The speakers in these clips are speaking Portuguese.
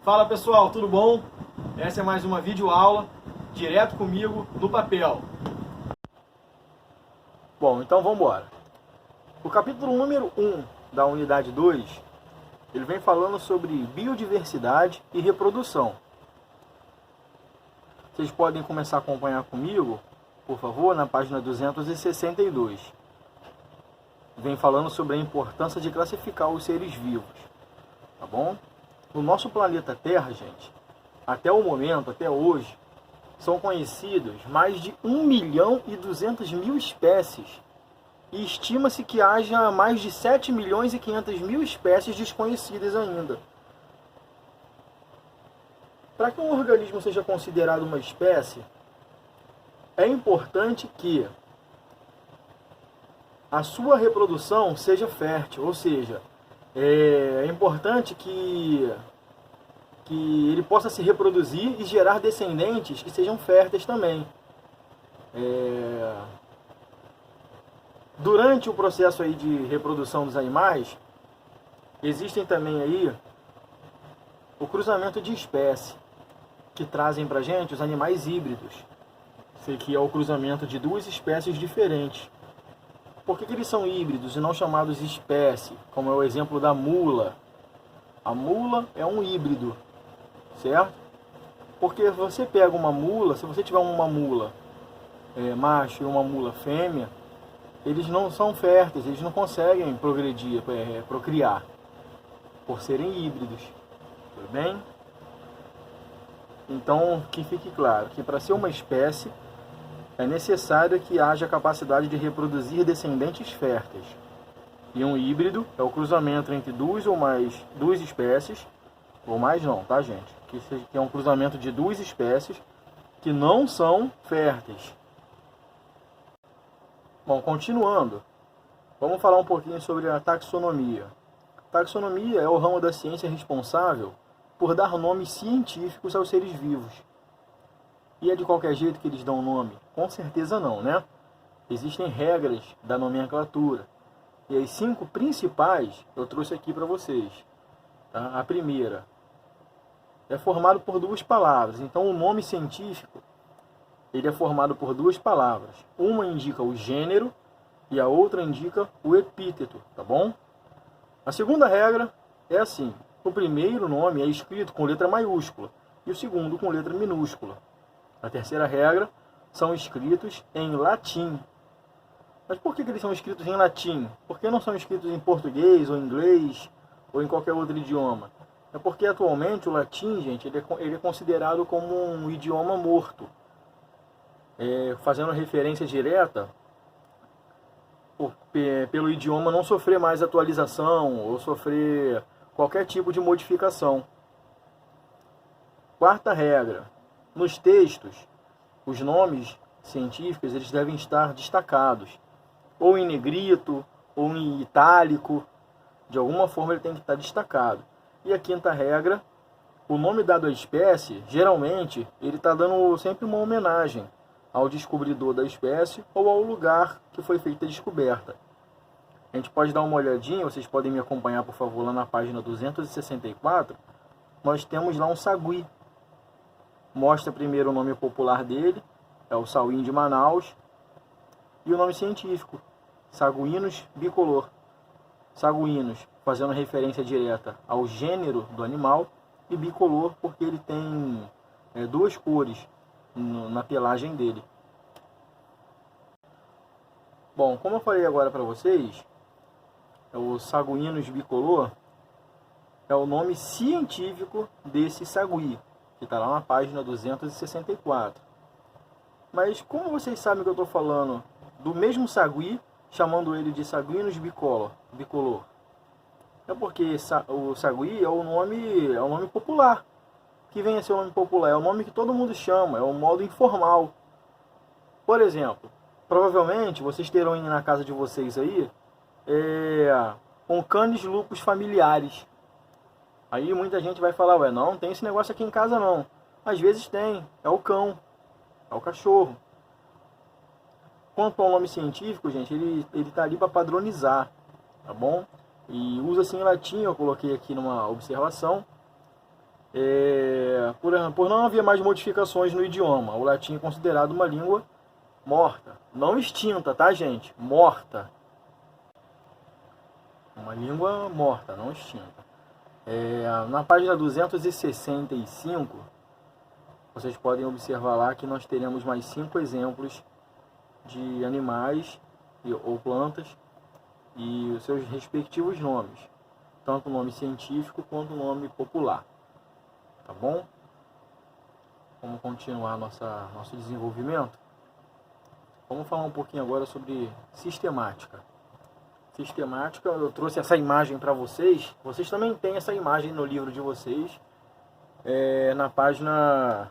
Fala pessoal, tudo bom? Essa é mais uma videoaula, direto comigo no papel. Bom, então vamos embora. O capítulo número 1 da unidade 2, ele vem falando sobre biodiversidade e reprodução. Vocês podem começar a acompanhar comigo, por favor, na página 262. Vem falando sobre a importância de classificar os seres vivos, tá bom? No nosso planeta Terra, gente, até o momento, até hoje, são conhecidas mais de 1.200.000 espécies e estima-se que haja mais de 7.500.000 espécies desconhecidas ainda. Para que um organismo seja considerado uma espécie, é importante que a sua reprodução seja fértil, ou seja, é importante que ele possa se reproduzir e gerar descendentes que sejam férteis também. Durante o processo aí de reprodução dos animais, existem também aí o cruzamento de espécie, que trazem pra gente os animais híbridos. Isso aqui é o cruzamento de duas espécies diferentes. Por que eles são híbridos e não chamados espécie, como é o exemplo da mula? A mula é um híbrido, certo? Porque você pega uma mula, se você tiver uma mula macho e uma mula fêmea, eles não são férteis, eles não conseguem progredir, procriar, por serem híbridos, tudo bem? Então, que fique claro que para ser uma espécie, é necessário que haja capacidade de reproduzir descendentes férteis. E um híbrido é o cruzamento entre duas espécies, ou mais não, tá gente? Que é um cruzamento de duas espécies que não são férteis. Bom, continuando, vamos falar um pouquinho sobre a taxonomia. Taxonomia é o ramo da ciência responsável por dar nomes científicos aos seres vivos. E é de qualquer jeito que eles dão nome? Com certeza não, né? Existem regras da nomenclatura. E as 5 principais eu trouxe aqui para vocês. Tá? A primeira é formado por 2 palavras. Então o nome científico ele é formado por 2 palavras. Uma indica o gênero e a outra indica o epíteto, tá bom? A segunda regra é assim. O primeiro nome é escrito com letra maiúscula e o segundo com letra minúscula. A terceira regra são escritos em latim. Mas por que eles são escritos em latim? Por que não são escritos em português ou inglês ou em qualquer outro idioma? É porque atualmente o latim, gente, ele é considerado como um idioma morto. Fazendo referência direta pelo idioma não sofrer mais atualização ou sofrer qualquer tipo de modificação. Quarta regra. Nos textos, os nomes científicos eles devem estar destacados, ou em negrito, ou em itálico, de alguma forma ele tem que estar destacado. E a quinta regra, o nome dado à espécie, geralmente, ele está dando sempre uma homenagem ao descobridor da espécie ou ao lugar que foi feita a descoberta. A gente pode dar uma olhadinha, vocês podem me acompanhar, por favor, lá na página 264, nós temos lá um sagui. Mostra primeiro o nome popular dele, é o sauim de Manaus, e o nome científico, Saguinus bicolor. Saguinus, fazendo referência direta ao gênero do animal, e bicolor porque ele tem 2 cores na pelagem dele. Bom, como eu falei agora para vocês, o Saguinus bicolor é o nome científico desse sagui, que está lá na página 264. Mas como vocês sabem que eu estou falando do mesmo sagui, chamando ele de Saguinus bicolor? É porque o sagui é o nome popular. Que vem a ser o nome popular? É o nome que todo mundo chama, é um modo informal. Por exemplo, provavelmente vocês terão na casa de vocês aí um canis lupus familiares. Aí muita gente vai falar, ué, não tem esse negócio aqui em casa não. Às vezes tem, é o cão, é o cachorro. Quanto ao nome científico, gente, ele está ali para padronizar, tá bom? E usa-se em latim, eu coloquei aqui numa observação. Por não haver mais modificações no idioma, o latim é considerado uma língua morta. Não extinta, tá, gente? Morta. Uma língua morta, não extinta. Na página 265, vocês podem observar lá que nós teremos mais 5 exemplos de animais ou plantas e os seus respectivos nomes, tanto o nome científico quanto o nome popular. Tá bom? Vamos continuar nosso desenvolvimento. Vamos falar um pouquinho agora sobre sistemática. Sistemática, eu trouxe essa imagem para vocês. Vocês também têm essa imagem no livro de vocês, na página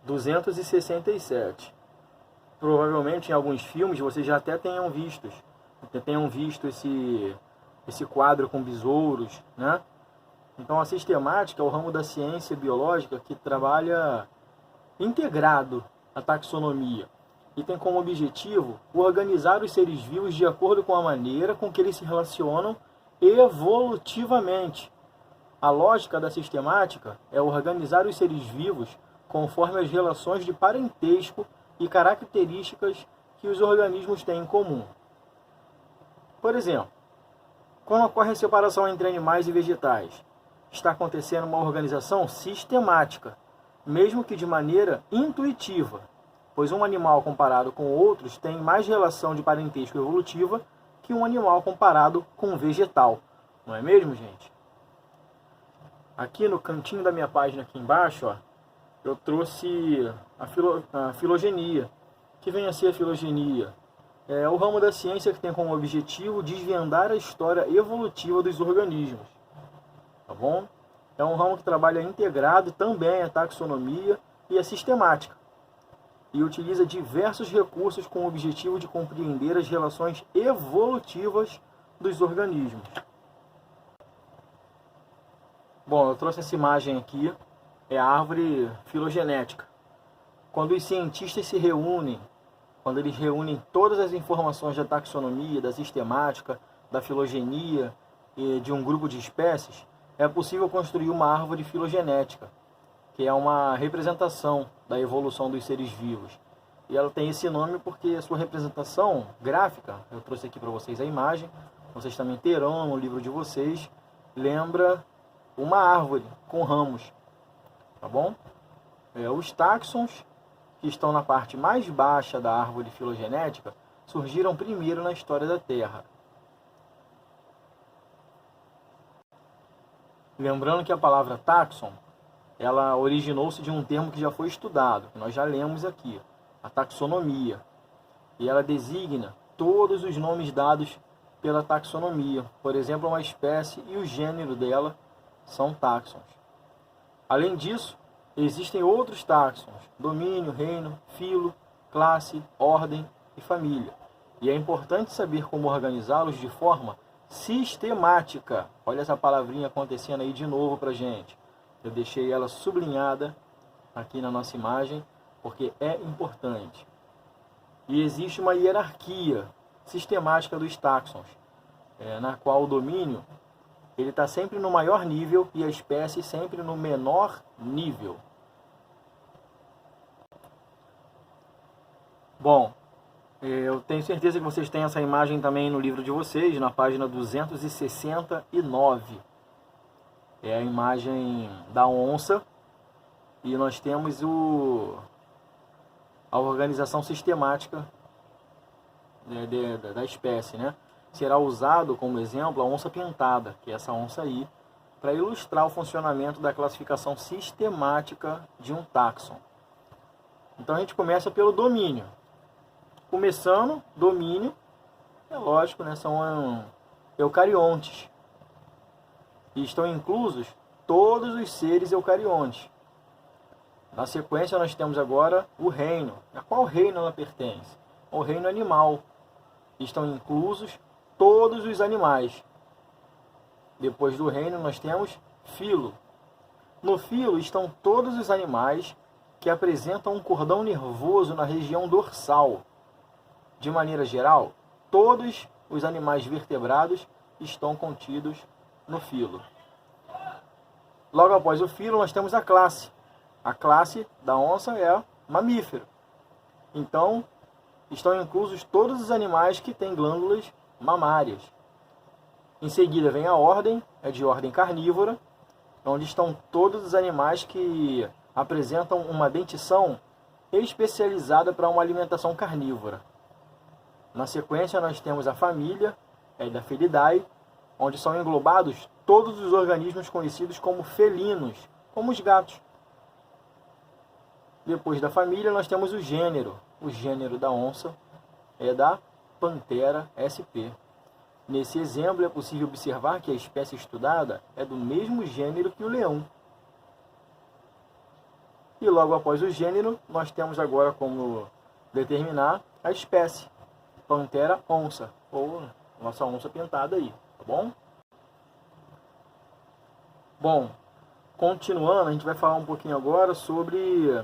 267. Provavelmente em alguns filmes vocês já até tenham visto esse quadro com besouros, né? Então a sistemática é o ramo da ciência biológica que trabalha integrado a taxonomia e tem como objetivo organizar os seres vivos de acordo com a maneira com que eles se relacionam evolutivamente. A lógica da sistemática é organizar os seres vivos conforme as relações de parentesco e características que os organismos têm em comum. Por exemplo, quando ocorre a separação entre animais e vegetais, está acontecendo uma organização sistemática, mesmo que de maneira intuitiva, pois um animal comparado com outros tem mais relação de parentesco evolutiva que um animal comparado com um vegetal. Não é mesmo, gente? Aqui no cantinho da minha página aqui embaixo, ó, eu trouxe a filogenia. Que vem a ser a filogenia? É o ramo da ciência que tem como objetivo desvendar a história evolutiva dos organismos. Tá bom? É um ramo que trabalha integrado também a taxonomia e a sistemática, e utiliza diversos recursos com o objetivo de compreender as relações evolutivas dos organismos. Bom, eu trouxe essa imagem aqui, é a árvore filogenética. Quando os cientistas se reúnem, quando eles reúnem todas as informações da taxonomia, da sistemática, da filogenia e de um grupo de espécies, é possível construir uma árvore filogenética, que é uma representação da evolução dos seres vivos. E ela tem esse nome porque a sua representação gráfica, eu trouxe aqui para vocês a imagem, vocês também terão no livro de vocês, lembra uma árvore com ramos, tá bom? Os táxons, que estão na parte mais baixa da árvore filogenética, surgiram primeiro na história da Terra. Lembrando que a palavra táxon, ela originou-se de um termo que já foi estudado, que nós já lemos aqui, a taxonomia. E ela designa todos os nomes dados pela taxonomia. Por exemplo, uma espécie e o gênero dela são táxons. Além disso, existem outros táxons: domínio, reino, filo, classe, ordem e família. E é importante saber como organizá-los de forma sistemática. Olha essa palavrinha acontecendo aí de novo para gente. Eu deixei ela sublinhada aqui na nossa imagem, porque é importante. E existe uma hierarquia sistemática dos táxons, na qual o domínio ele está sempre no maior nível e a espécie sempre no menor nível. Bom, eu tenho certeza que vocês têm essa imagem também no livro de vocês, na página 269. É a imagem da onça e nós temos a organização sistemática da espécie, né? Será usado como exemplo a onça pintada, que é essa onça aí, para ilustrar o funcionamento da classificação sistemática de um táxon. Então a gente começa pelo domínio. Começando, domínio, é lógico, né? São eucariontes. E estão inclusos todos os seres eucariontes. Na sequência nós temos agora o reino. A qual reino ela pertence? Ao reino animal. Estão inclusos todos os animais. Depois do reino nós temos filo. No filo estão todos os animais que apresentam um cordão nervoso na região dorsal. De maneira geral, todos os animais vertebrados estão contidos no filo. Logo após o filo, nós temos a classe. A classe da onça é mamífero. Então, estão inclusos todos os animais que têm glândulas mamárias. Em seguida vem a ordem, é de ordem carnívora, onde estão todos os animais que apresentam uma dentição especializada para uma alimentação carnívora. Na sequência, nós temos a família, é da Felidae, onde são englobados todos os organismos conhecidos como felinos, como os gatos. Depois da família, nós temos o gênero. O gênero da onça é da Panthera sp. Nesse exemplo, é possível observar que a espécie estudada é do mesmo gênero que o leão. E logo após o gênero, nós temos agora como determinar a espécie. Panthera onça, ou nossa onça pintada aí, tá bom? Bom, continuando, a gente vai falar um pouquinho agora sobre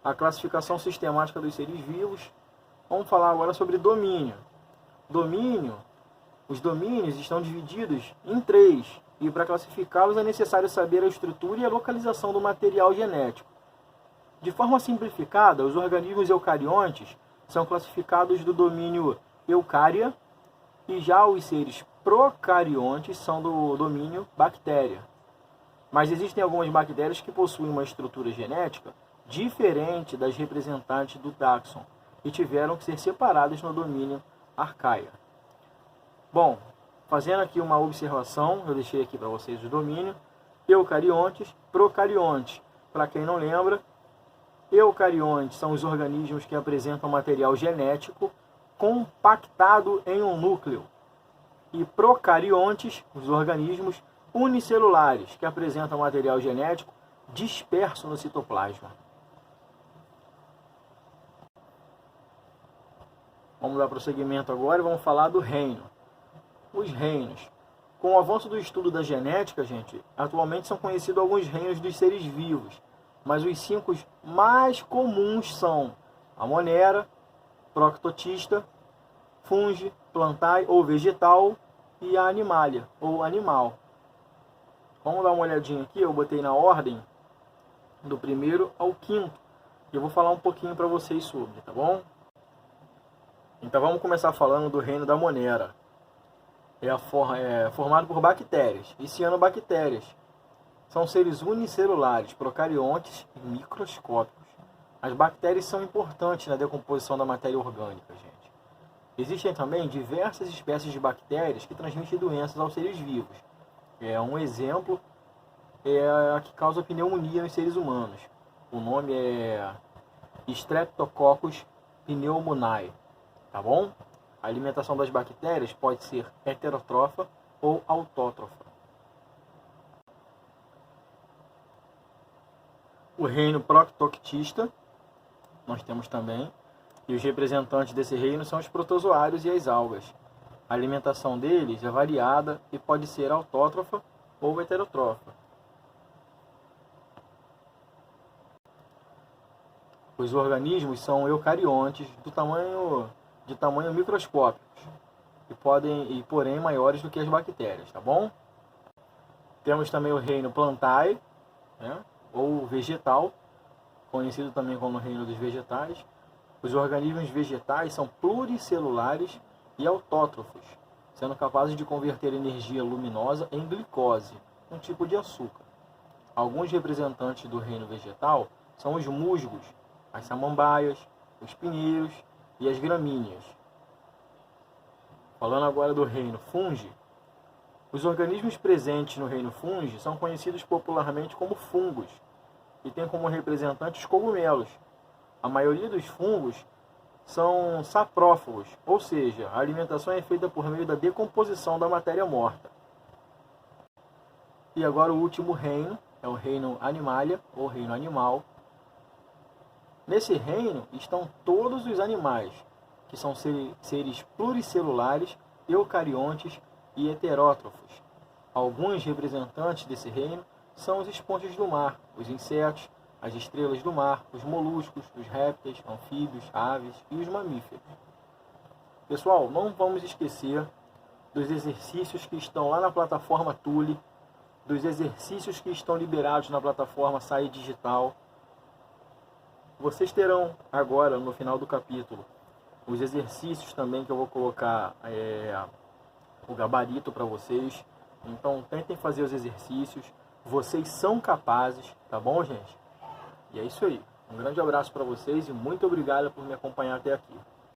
a classificação sistemática dos seres vivos. Vamos falar agora sobre domínio. Os domínios estão divididos em 3, e para classificá-los é necessário saber a estrutura e a localização do material genético. De forma simplificada, os organismos eucariontes são classificados do domínio eucária, e já os seres procariontes são do domínio bactéria. Mas existem algumas bactérias que possuem uma estrutura genética diferente das representantes do táxon e tiveram que ser separadas no domínio arcaia. Bom, fazendo aqui uma observação, eu deixei aqui para vocês o domínio: eucariontes, procariontes. Para quem não lembra, eucariontes são os organismos que apresentam material genético compactado em um núcleo, e procariontes, os organismos unicelulares que apresentam material genético disperso no citoplasma. Vamos dar prosseguimento agora e vamos falar do reino. Os reinos. Com o avanço do estudo da genética, gente, atualmente são conhecidos alguns reinos dos seres vivos, mas os 5 mais comuns são a monera, proctotista, fungi, plantae ou vegetal, e a animalia ou animal. Vamos dar uma olhadinha aqui, eu botei na ordem do primeiro ao 5º, e eu vou falar um pouquinho para vocês sobre, tá bom? Então vamos começar falando do reino da monera. É formado por bactérias e cianobactérias. São seres unicelulares, procariontes e microscópicos. As bactérias são importantes na decomposição da matéria orgânica, gente. Existem também diversas espécies de bactérias que transmitem doenças aos seres vivos. Um exemplo é a que causa pneumonia nos seres humanos. O nome é Streptococcus pneumoniae, tá bom? A alimentação das bactérias pode ser heterótrofa ou autótrofa. O reino proctoctista, nós temos também, e os representantes desse reino são os protozoários e as algas. A alimentação deles é variada e pode ser autótrofa ou heterótrofa. Os organismos são eucariontes de tamanho microscópicos e porém maiores do que as bactérias, tá bom? Temos também o reino plantae, né, ou vegetal, conhecido também como reino dos vegetais. Os organismos vegetais são pluricelulares e autótrofos, sendo capazes de converter energia luminosa em glicose, um tipo de açúcar. Alguns representantes do reino vegetal são os musgos, as samambaias, os pinheiros e as gramíneas. Falando agora do reino fungi, os organismos presentes no reino fungi são conhecidos popularmente como fungos e têm como representantes cogumelos. A maioria dos fungos são saprófagos, ou seja, a alimentação é feita por meio da decomposição da matéria morta. E agora o último reino é o reino animalia, ou reino animal. Nesse reino estão todos os animais, que são seres pluricelulares, eucariontes e heterótrofos. Alguns representantes desse reino são os esponjas do mar, os insetos, as estrelas do mar, os moluscos, os répteis, anfíbios, aves e os mamíferos. Pessoal, não vamos esquecer dos exercícios que estão lá na plataforma Tule, dos exercícios que estão liberados na plataforma Saia Digital. Vocês terão agora, no final do capítulo, os exercícios também que eu vou colocar o gabarito para vocês. Então tentem fazer os exercícios. Vocês são capazes, tá bom, gente? E é isso aí. Um grande abraço para vocês e muito obrigado por me acompanhar até aqui.